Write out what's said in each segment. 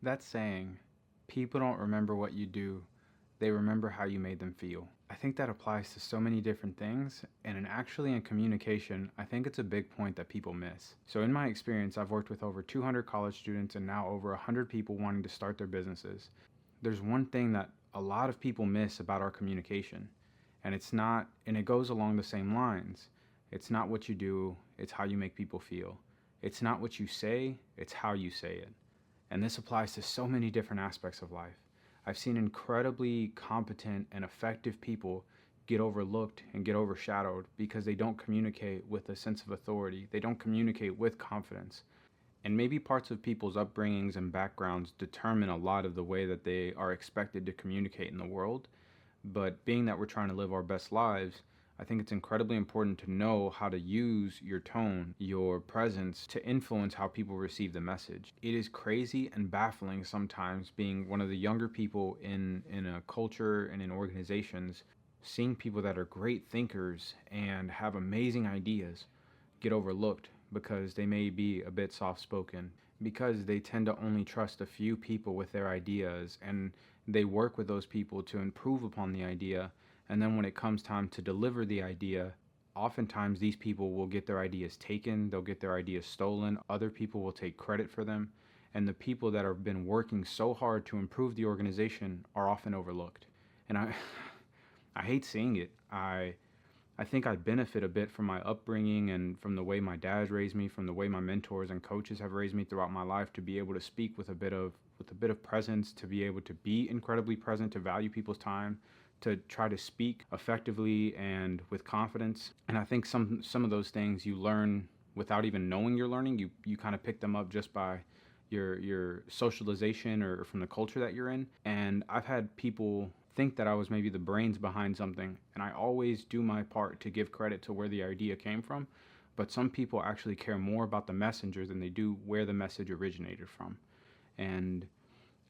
That saying, people don't remember what you do, they remember how you made them feel. I think that applies to so many different things, and in communication, I think it's a big point that people miss. So, in my experience, I've worked with over 200 college students and now over 100 people wanting to start their businesses. There's one thing that a lot of people miss about our communication, and it goes along the same lines. It's not what you do, it's how you make people feel. It's not what you say, it's how you say it. And this applies to so many different aspects of life. I've seen incredibly competent and effective people get overlooked and get overshadowed because they don't communicate with a sense of authority. They don't communicate with confidence. And maybe parts of people's upbringings and backgrounds determine a lot of the way that they are expected to communicate in the world. But being that we're trying to live our best lives, I think it's incredibly important to know how to use your tone, your presence to influence how people receive the message. It is crazy and baffling sometimes being one of the younger people in a culture and in organizations, seeing people that are great thinkers and have amazing ideas get overlooked because they may be a bit soft spoken, because they tend to only trust a few people with their ideas and they work with those people to improve upon the idea. And then when it comes time to deliver the idea, oftentimes these people will get their ideas taken, they'll get their ideas stolen, other people will take credit for them. And the people that have been working so hard to improve the organization are often overlooked. And I hate seeing it. I think I benefit a bit from my upbringing and from the way my dad raised me, from the way my mentors and coaches have raised me throughout my life to be able to speak with a bit of presence, to be able to be incredibly present, to value people's time, to try to speak effectively and with confidence. And I think some of those things you learn without even knowing you're learning. You kind of pick them up just by your socialization or from the culture that you're in. And I've had people think that I was maybe the brains behind something, and I always do my part to give credit to where the idea came from. But some people actually care more about the messenger than they do where the message originated from. And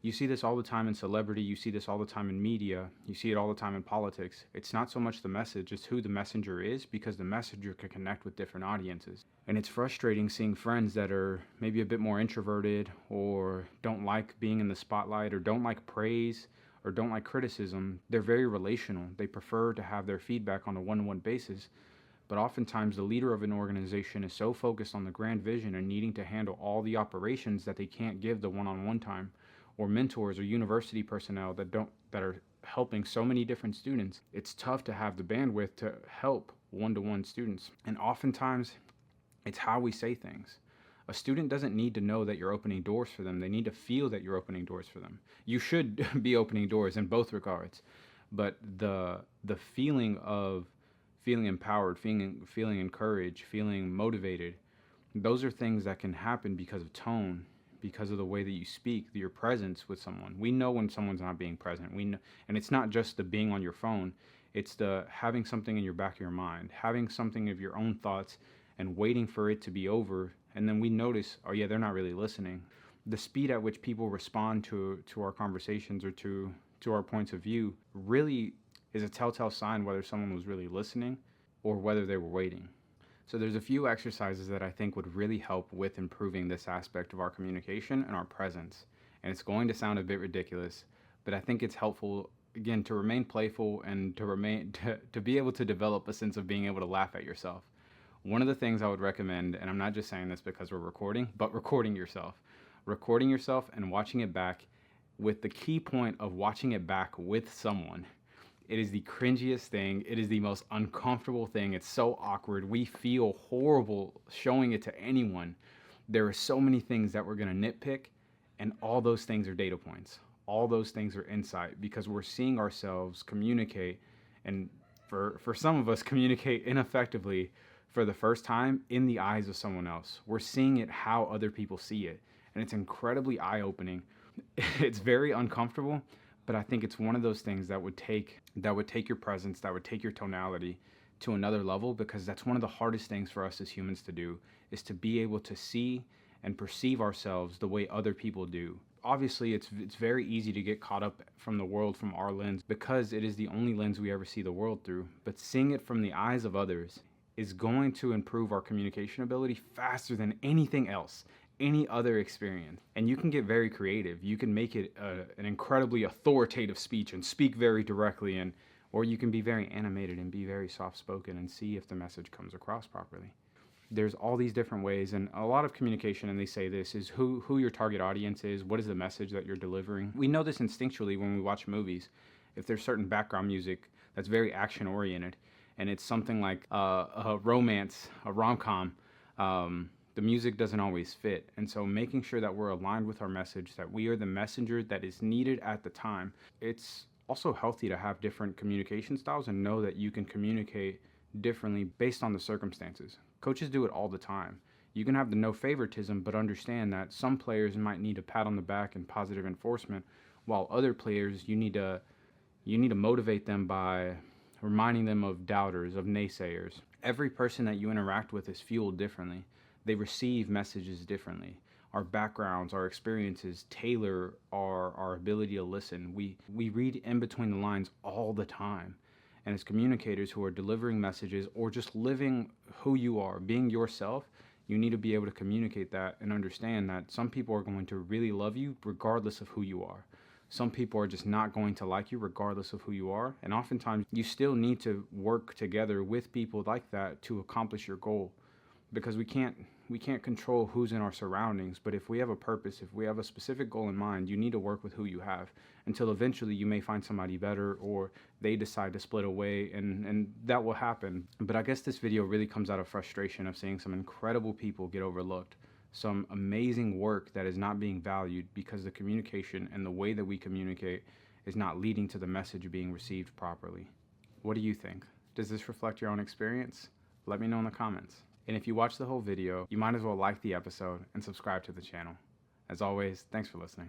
you see this all the time in celebrity, you see this all the time in media, you see it all the time in politics. It's not so much the message, it's who the messenger is, because the messenger can connect with different audiences. And it's frustrating seeing friends that are maybe a bit more introverted or don't like being in the spotlight or don't like praise or don't like criticism. They're very relational. They prefer to have their feedback on a one-to-one basis. But oftentimes the leader of an organization is so focused on the grand vision and needing to handle all the operations that they can't give the one-on-one time, or mentors or university personnel that are helping so many different students. It's tough to have the bandwidth to help one-to-one students. And oftentimes it's how we say things. A student doesn't need to know that you're opening doors for them. They need to feel that you're opening doors for them. You should be opening doors in both regards. But the feeling of feeling empowered, feeling encouraged, feeling motivated, those are things that can happen because of tone, because of the way that you speak, your presence with someone. We know when someone's not being present. We know, and it's not just the being on your phone. It's the having something in your back of your mind, having something of your own thoughts and waiting for it to be over. And then we notice, oh yeah, they're not really listening. The speed at which people respond to our conversations or to our points of view really is a telltale sign whether someone was really listening or whether they were waiting. So there's a few exercises that I think would really help with improving this aspect of our communication and our presence. And it's going to sound a bit ridiculous, but I think it's helpful again to remain playful and to be able to develop a sense of being able to laugh at yourself. One of the things I would recommend, and I'm not just saying this because we're recording, but recording yourself. Recording yourself and watching it back, with the key point of watching it back with someone. It is the cringiest thing. It is the most uncomfortable thing. It's so awkward. We feel horrible showing it to anyone. There are so many things that we're going to nitpick, and all those things are data points. All those things are insight because we're seeing ourselves communicate, and for some of us, communicate ineffectively for the first time in the eyes of someone else. We're seeing it how other people see it, and it's incredibly eye-opening. It's very uncomfortable, but I think it's one of those things that would take your presence, that would take your tonality to another level, because that's one of the hardest things for us as humans to do, is to be able to see and perceive ourselves the way other people do. Obviously, it's very easy to get caught up from the world from our lens because it is the only lens we ever see the world through. But seeing it from the eyes of others is going to improve our communication ability faster than anything else. any other experience. And you can get very creative. You can make it an incredibly authoritative speech and speak very directly, or you can be very animated and be very soft-spoken and see if the message comes across properly. There's all these different ways, and a lot of communication, and they say this, is who your target audience is, what is the message that you're delivering. We know this instinctually when we watch movies. If there's certain background music that's very action-oriented, and it's something like a romance, a rom-com, the music doesn't always fit. And so making sure that we're aligned with our message, that we are the messenger that is needed at the time. It's also healthy to have different communication styles and know that you can communicate differently based on the circumstances. Coaches do it all the time. You can have the no favoritism, but understand that some players might need a pat on the back and positive enforcement, while other players you need to motivate them by reminding them of doubters, of naysayers. Every person that you interact with is fueled differently. They receive messages differently. Our backgrounds, our experiences tailor our ability to listen. We read in between the lines all the time. And as communicators who are delivering messages or just living who you are, being yourself, you need to be able to communicate that and understand that some people are going to really love you regardless of who you are. Some people are just not going to like you regardless of who you are. And oftentimes you still need to work together with people like that to accomplish your goal, because we can't control who's in our surroundings. But if we have a purpose, if we have a specific goal in mind, you need to work with who you have until eventually you may find somebody better, or they decide to split away, and that will happen. But I guess this video really comes out of frustration of seeing some incredible people get overlooked, some amazing work that is not being valued because the communication and the way that we communicate is not leading to the message being received properly. What do you think? Does this reflect your own experience? Let me know in the comments. And if you watch the whole video, you might as well like the episode and subscribe to the channel. As always, thanks for listening.